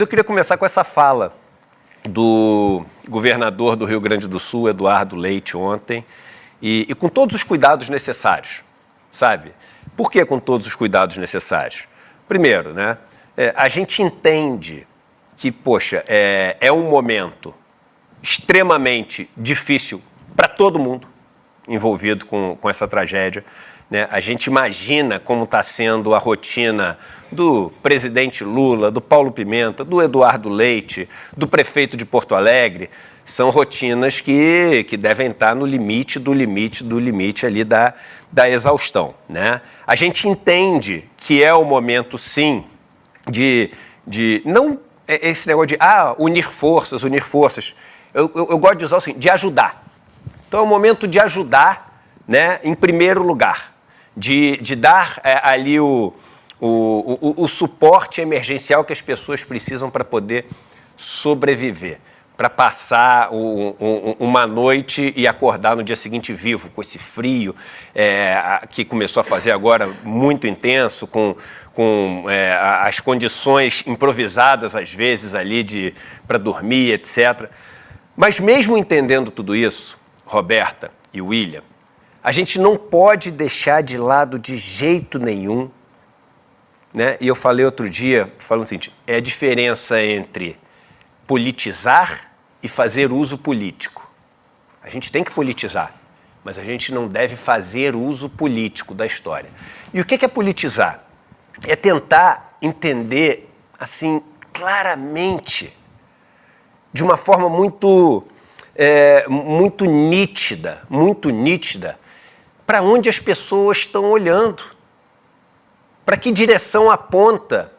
Eu queria começar com essa fala do governador do Rio Grande do Sul, Eduardo Leite, ontem, e com todos os cuidados necessários, sabe? Por que com todos os cuidados necessários? Primeiro, né, a gente entende que, poxa, é um momento extremamente difícil para todo mundo envolvido com essa tragédia, né? A gente imagina como está sendo a rotina do presidente Lula, do Paulo Pimenta, do Eduardo Leite, do prefeito de Porto Alegre. São rotinas que devem estar no limite do limite ali da exaustão, né? A gente entende que é o momento, sim, de não esse negócio de unir forças. Eu gosto de usar assim, de ajudar. Então é o momento de ajudar, né, em primeiro lugar, de dar ali o suporte emergencial que as pessoas precisam para poder sobreviver, para passar uma noite e acordar no dia seguinte vivo, com esse frio que começou a fazer agora muito intenso, com as condições improvisadas, às vezes, ali para dormir, etc. Mas mesmo entendendo tudo isso, Roberta e William, a gente não pode deixar de lado de jeito nenhum, né? E eu falei outro dia, falando o seguinte, é a diferença entre politizar e fazer uso político. A gente tem que politizar, mas a gente não deve fazer uso político da história. E o que é politizar? É tentar entender, assim, claramente, de uma forma muito nítida, para onde as pessoas estão olhando, para que direção aponta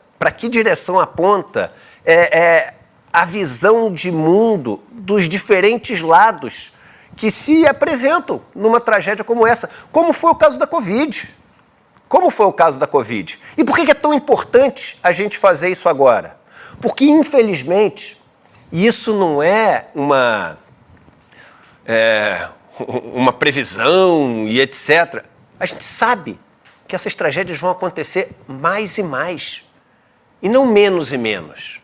a visão de mundo dos diferentes lados que se apresentam numa tragédia como essa, como foi o caso da Covid. E por que é tão importante a gente fazer isso agora? Porque, infelizmente, isso não é uma previsão e etc. A gente sabe que essas tragédias vão acontecer mais e mais, e não menos e menos.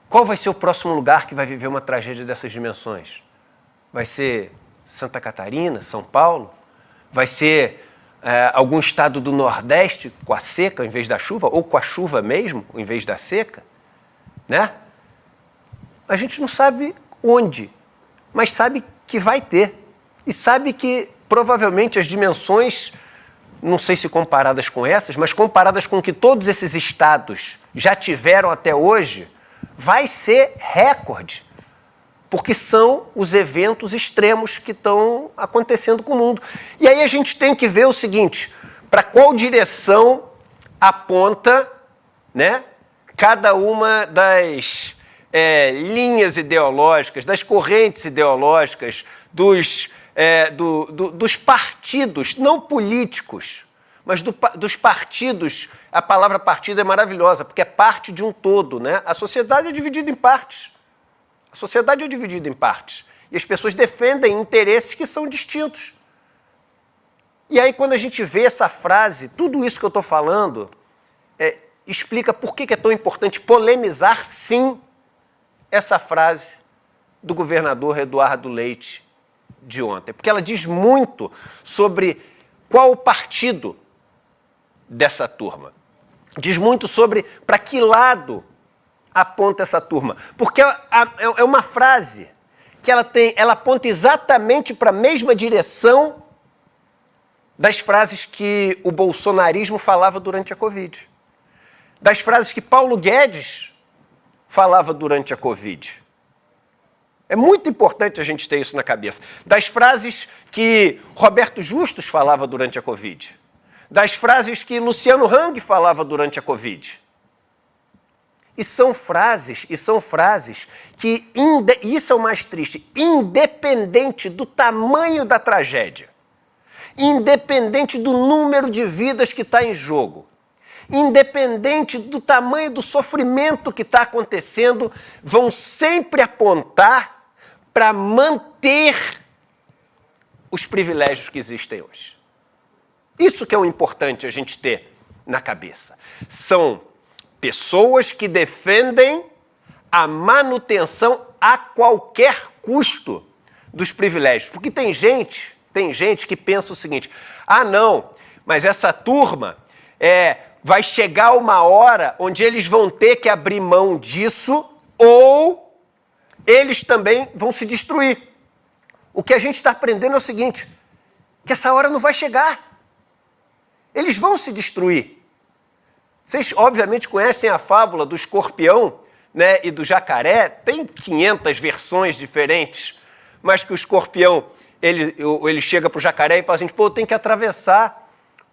Qual vai ser o próximo lugar que vai viver uma tragédia dessas dimensões? Vai ser Santa Catarina, São Paulo? Vai ser algum estado do Nordeste com a seca em vez da chuva, ou com a chuva mesmo em vez da seca? Né? A gente não sabe onde, mas sabe que vai ter. E sabe que, provavelmente, as dimensões, não sei se comparadas com essas, mas comparadas com o que todos esses estados já tiveram até hoje, vai ser recorde. Porque são os eventos extremos que estão acontecendo com o mundo. E aí a gente tem que ver o seguinte, para qual direção aponta, né, cada uma das linhas ideológicas, das correntes ideológicas, dos partidos, não políticos, mas dos partidos. A palavra partido é maravilhosa, porque é parte de um todo, né? A sociedade é dividida em partes. E as pessoas defendem interesses que são distintos. E aí, quando a gente vê essa frase, tudo isso que eu estou falando, explica por que é tão importante polemizar, sim, essa frase do governador Eduardo Leite de ontem. Porque ela diz muito sobre qual o partido dessa turma. Diz muito sobre para que lado aponta essa turma. Porque é uma frase que ela aponta exatamente para a mesma direção das frases que o bolsonarismo falava durante a Covid. Das frases que Paulo Guedes falava durante a Covid. É muito importante a gente ter isso na cabeça. Das frases que Roberto Justus falava durante a Covid. Das frases que Luciano Hang falava durante a Covid. E são frases que, e isso é o mais triste, independente do tamanho da tragédia, independente do número de vidas que está em jogo, independente do tamanho do sofrimento que está acontecendo, vão sempre apontar para manter os privilégios que existem hoje. Isso que é o importante a gente ter na cabeça. São pessoas que defendem a manutenção a qualquer custo dos privilégios. Porque tem gente que pensa o seguinte, ah não, mas essa turma vai chegar uma hora onde eles vão ter que abrir mão disso ou eles também vão se destruir. O que a gente está aprendendo é o seguinte, que essa hora não vai chegar. Eles vão se destruir. Vocês, obviamente, conhecem a fábula do escorpião, né, e do jacaré. Tem 500 versões diferentes, mas que o escorpião, ele chega para o jacaré e fala assim, pô, eu tenho que atravessar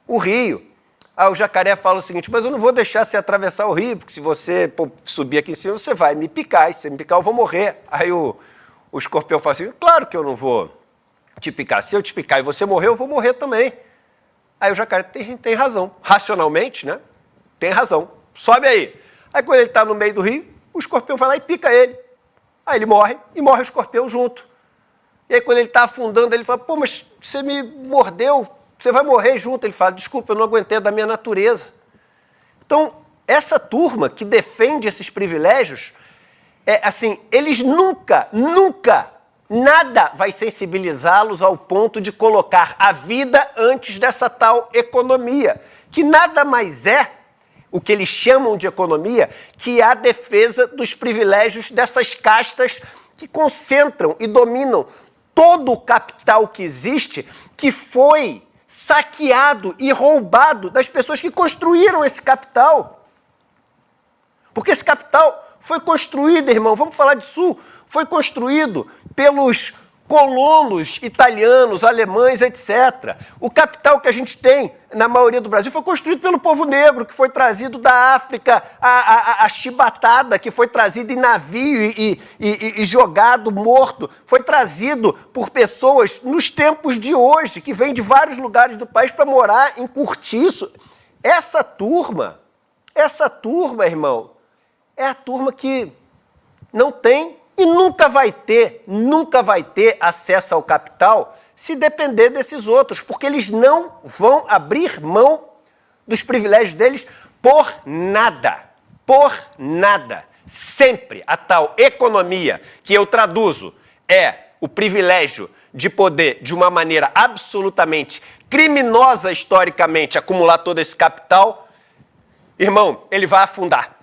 o rio. Aí o jacaré fala o seguinte, mas eu não vou deixar você atravessar o rio, porque se você subir aqui em cima, você vai me picar, e se você me picar, eu vou morrer. Aí o escorpião fala assim, claro que eu não vou te picar. Se eu te picar e você morrer, eu vou morrer também. Aí o jacaré tem razão. Racionalmente, né? Tem razão. Sobe aí. Aí quando ele está no meio do rio, o escorpião vai lá e pica ele. Aí ele morre, e morre o escorpião junto. E aí quando ele está afundando, ele fala, pô, mas você me mordeu, você vai morrer junto. Ele fala, desculpa, eu não aguentei da minha natureza. Então, essa turma que defende esses privilégios, assim, eles nunca, nada vai sensibilizá-los ao ponto de colocar a vida antes dessa tal economia, que nada mais é o que eles chamam de economia, que é a defesa dos privilégios dessas castas que concentram e dominam todo o capital que existe, que foi saqueado e roubado das pessoas que construíram esse capital. Porque esse capital foi construído, irmão, vamos falar disso, foi construído pelos colonos italianos, alemães, etc. O capital que a gente tem, na maioria do Brasil, foi construído pelo povo negro, que foi trazido da África, a chibatada, que foi trazido em navio e jogado, morto, foi trazido por pessoas nos tempos de hoje, que vêm de vários lugares do país para morar em cortiço. Essa turma, irmão, é a turma que não tem e nunca vai ter acesso ao capital se depender desses outros, porque eles não vão abrir mão dos privilégios deles por nada. Sempre a tal economia, que eu traduzo, é o privilégio de poder, de uma maneira absolutamente criminosa historicamente, acumular todo esse capital, irmão, ele vai afundar.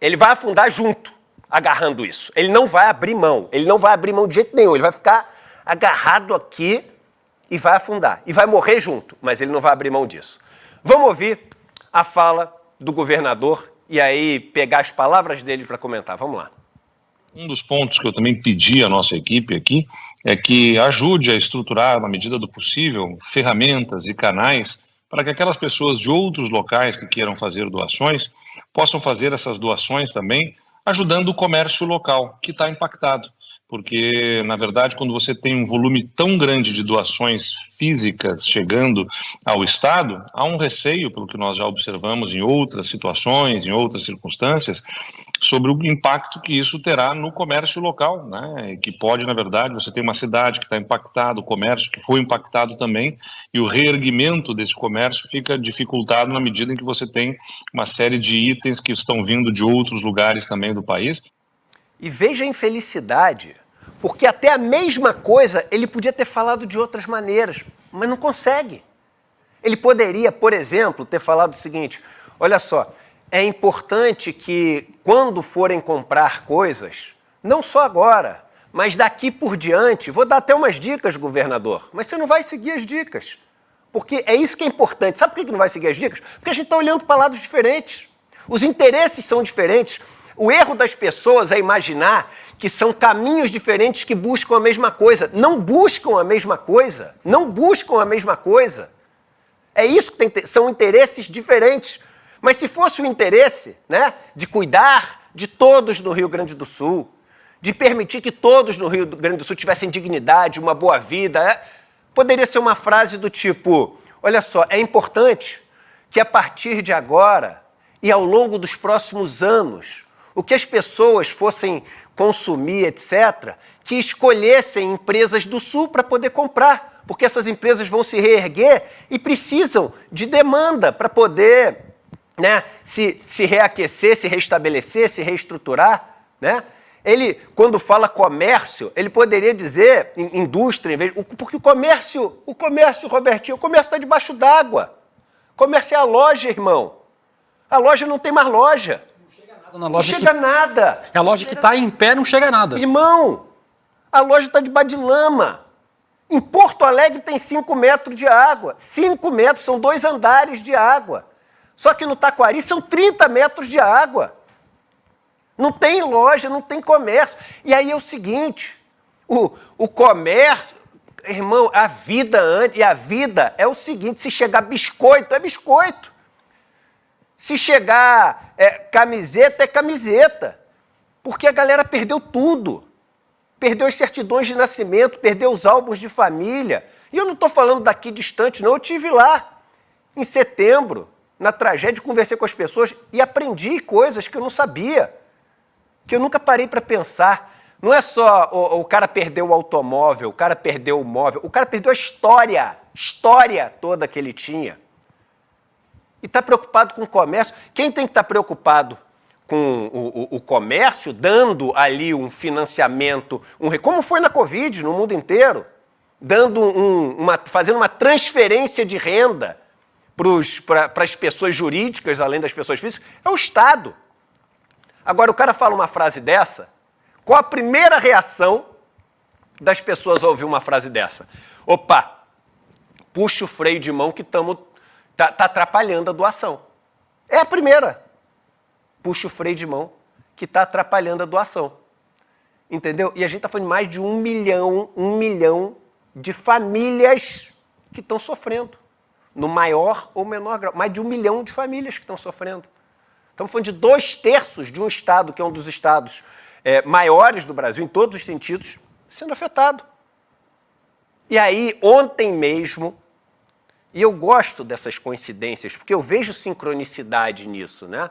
Ele vai afundar junto, agarrando isso. Ele não vai abrir mão. Ele não vai abrir mão de jeito nenhum. Ele vai ficar agarrado aqui e vai afundar. E vai morrer junto, mas ele não vai abrir mão disso. Vamos ouvir a fala do governador e aí pegar as palavras dele para comentar. Vamos lá. Um dos pontos que eu também pedi à nossa equipe aqui é que ajude a estruturar, na medida do possível, ferramentas e canais para que aquelas pessoas de outros locais que queiram fazer doações possam fazer essas doações também, ajudando o comércio local, que está impactado. Porque, na verdade, quando você tem um volume tão grande de doações físicas chegando ao Estado, há um receio, pelo que nós já observamos em outras situações, em outras circunstâncias, sobre o impacto que isso terá no comércio local, né? Que pode, na verdade, você tem uma cidade que está impactada, o comércio que foi impactado também, e o reerguimento desse comércio fica dificultado na medida em que você tem uma série de itens que estão vindo de outros lugares também do país. E veja a infelicidade, porque até a mesma coisa ele podia ter falado de outras maneiras, mas não consegue. Ele poderia, por exemplo, ter falado o seguinte, olha só, é importante que quando forem comprar coisas, não só agora, mas daqui por diante, vou dar até umas dicas, governador, mas você não vai seguir as dicas, porque é isso que é importante. Sabe por que não vai seguir as dicas? Porque a gente está olhando para lados diferentes, os interesses são diferentes. O erro das pessoas é imaginar que são caminhos diferentes que buscam a mesma coisa. Não buscam a mesma coisa. Não buscam a mesma coisa. É isso que são interesses diferentes. Mas se fosse o interesse, né, de cuidar de todos no Rio Grande do Sul, de permitir que todos no Rio Grande do Sul tivessem dignidade, uma boa vida, poderia ser uma frase do tipo, olha só, é importante que a partir de agora e ao longo dos próximos anos, o que as pessoas fossem consumir, etc., que escolhessem empresas do Sul para poder comprar, porque essas empresas vão se reerguer e precisam de demanda para poder né, se reaquecer, se restabelecer, se reestruturar, né? Ele, quando fala comércio, ele poderia dizer indústria, porque o comércio, Robertinho, o comércio está debaixo d'água. Comércio é a loja, irmão. A loja não tem mais loja. Não chega nada na loja. Não chega nada. É a loja que está em pé, não chega nada. Irmão, a loja está debaixo de lama. Em Porto Alegre tem 5 metros de água. 5 metros, são 2 andares de água. Só que no Taquari são 30 metros de água. Não tem loja, não tem comércio. E aí é o seguinte, o comércio, irmão, a vida é o seguinte, se chegar biscoito, é biscoito. Se chegar camiseta, é camiseta. Porque a galera perdeu tudo. Perdeu as certidões de nascimento, perdeu os álbuns de família. E eu não estou falando daqui distante, não. Eu estive lá, em setembro, na tragédia, conversei com as pessoas e aprendi coisas que eu não sabia, que eu nunca parei para pensar. Não é só o cara perdeu o automóvel, o cara perdeu o móvel, o cara perdeu a história toda que ele tinha. E está preocupado com o comércio. Quem tem que estar preocupado com o comércio, dando ali um financiamento, como foi na Covid, no mundo inteiro, fazendo uma transferência de renda para as pessoas jurídicas, além das pessoas físicas, é o Estado. Agora, o cara fala uma frase dessa, qual a primeira reação das pessoas ao ouvir uma frase dessa? Opa, puxa o freio de mão que tá atrapalhando a doação. É a primeira. Puxa o freio de mão que está atrapalhando a doação. Entendeu? E a gente está falando de mais de 1 milhão de famílias que estão sofrendo. No maior ou menor grau. Mais de 1 milhão de famílias que estão sofrendo. Estamos falando de 2/3 de um estado, que é um dos estados maiores do Brasil, em todos os sentidos, sendo afetado. E aí, ontem mesmo, e eu gosto dessas coincidências, porque eu vejo sincronicidade nisso, né?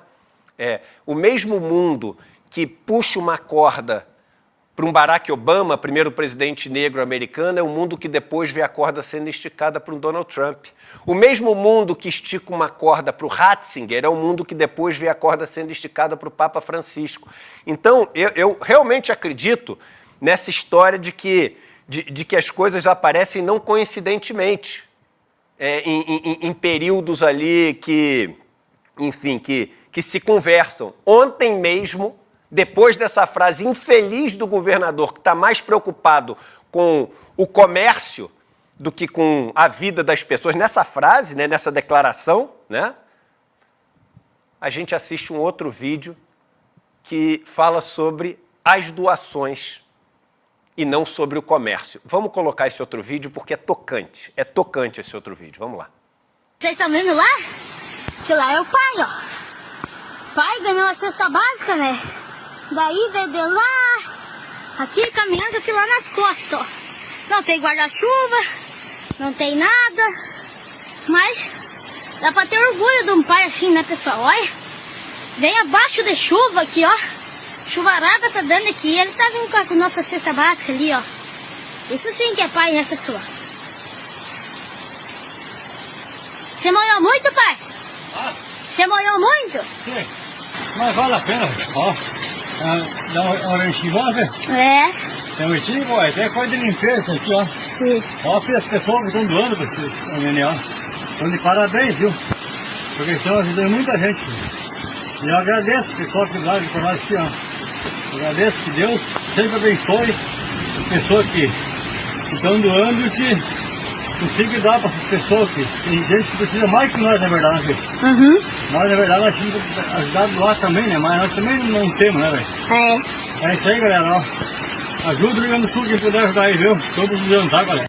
O mesmo mundo que puxa uma corda para um Barack Obama, primeiro presidente negro americano, é o mundo que depois vê a corda sendo esticada para um Donald Trump. O mesmo mundo que estica uma corda para o Ratzinger é o mundo que depois vê a corda sendo esticada para o Papa Francisco. Então, eu realmente acredito nessa história de que as coisas aparecem não coincidentemente, em períodos ali que, enfim, que se conversam. Ontem mesmo, depois dessa frase infeliz do governador, que está mais preocupado com o comércio do que com a vida das pessoas, nessa frase, né, nessa declaração, né, a gente assiste um outro vídeo que fala sobre as doações e não sobre o comércio. Vamos colocar esse outro vídeo porque é tocante esse outro vídeo. Vamos lá. Vocês estão vendo lá? Que lá é o pai, ó. O pai ganhou a cesta básica, né? Daí veio de lá, aqui caminhando aqui lá nas costas, ó. Não tem guarda-chuva, não tem nada, mas dá pra ter orgulho de um pai assim, né, pessoal? Olha, vem abaixo de chuva aqui, ó. Chuvarada tá dando aqui, ele tá vindo com a nossa cesta básica ali, ó. Isso sim que é pai, né, pessoal? Você molhou muito, pai? Você molhou muito? Sim, mas vale a pena, ó. Dá uma enxivada? Tem um enxivo, até coisa de limpeza aqui, ó. Sim. Ó, as pessoas que estão doando para vocês, ó. Estão de parabéns, viu? Porque estão ajudando muita gente. E eu agradeço o pessoal que lá por nós aqui, ó. Eu agradeço que Deus sempre abençoe as pessoas que estão doando e que consiga dar para essas pessoas que tem gente que precisa mais que nós, na verdade. Uhum. Nós, na verdade, nós temos que ajudar a doar também, né? Mas nós também não temos, né, velho? É isso aí, galera, ó. Ajuda o Rio Grande do Sul, quem puder ajudar aí, viu? Estou precisando, tá, galera?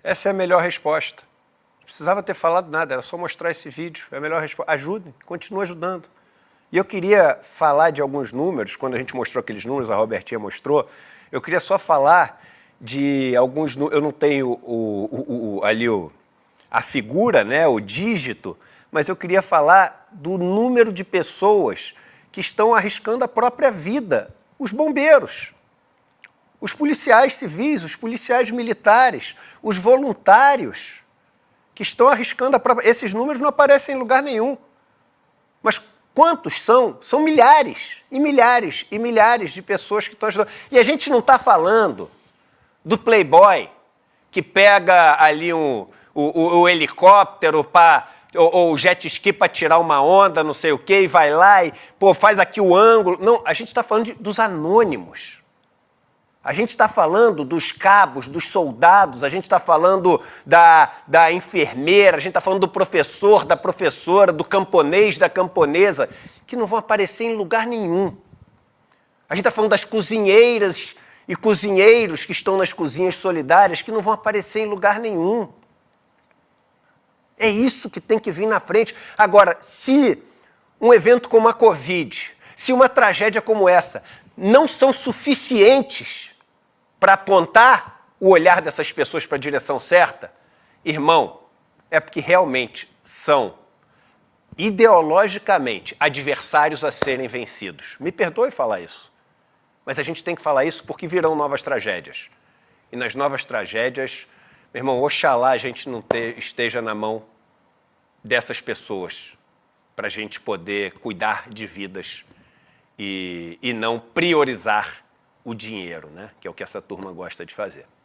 Essa é a melhor resposta. Não precisava ter falado nada, era só mostrar esse vídeo. É a melhor resposta. Ajudem, continue ajudando. E eu queria falar de alguns números, quando a gente mostrou aqueles números, a Robertinha mostrou, eu queria só falar de alguns números, eu não tenho ali a figura, né, o dígito, mas eu queria falar do número de pessoas que estão arriscando a própria vida. Os bombeiros, os policiais civis, os policiais militares, os voluntários que estão arriscando a própria... Esses números não aparecem em lugar nenhum. Mas quantos são? São milhares, e milhares, e milhares de pessoas que estão ajudando. E a gente não está falando do playboy que pega ali o helicóptero ou o jet ski para tirar uma onda, não sei o quê, e vai lá e faz aqui o ângulo. Não, a gente está falando dos anônimos. A gente está falando dos cabos, dos soldados, a gente está falando da enfermeira, a gente está falando do professor, da professora, do camponês, da camponesa, que não vão aparecer em lugar nenhum. A gente está falando das cozinheiras e cozinheiros que estão nas cozinhas solidárias, que não vão aparecer em lugar nenhum. É isso que tem que vir na frente. Agora, se um evento como a Covid, se uma tragédia como essa não são suficientes para apontar o olhar dessas pessoas para a direção certa, irmão, é porque realmente são ideologicamente adversários a serem vencidos. Me perdoe falar isso, mas a gente tem que falar isso porque virão novas tragédias. E nas novas tragédias, meu irmão, oxalá a gente não esteja na mão dessas pessoas para a gente poder cuidar de vidas e não priorizar o dinheiro, né? Que é o que essa turma gosta de fazer.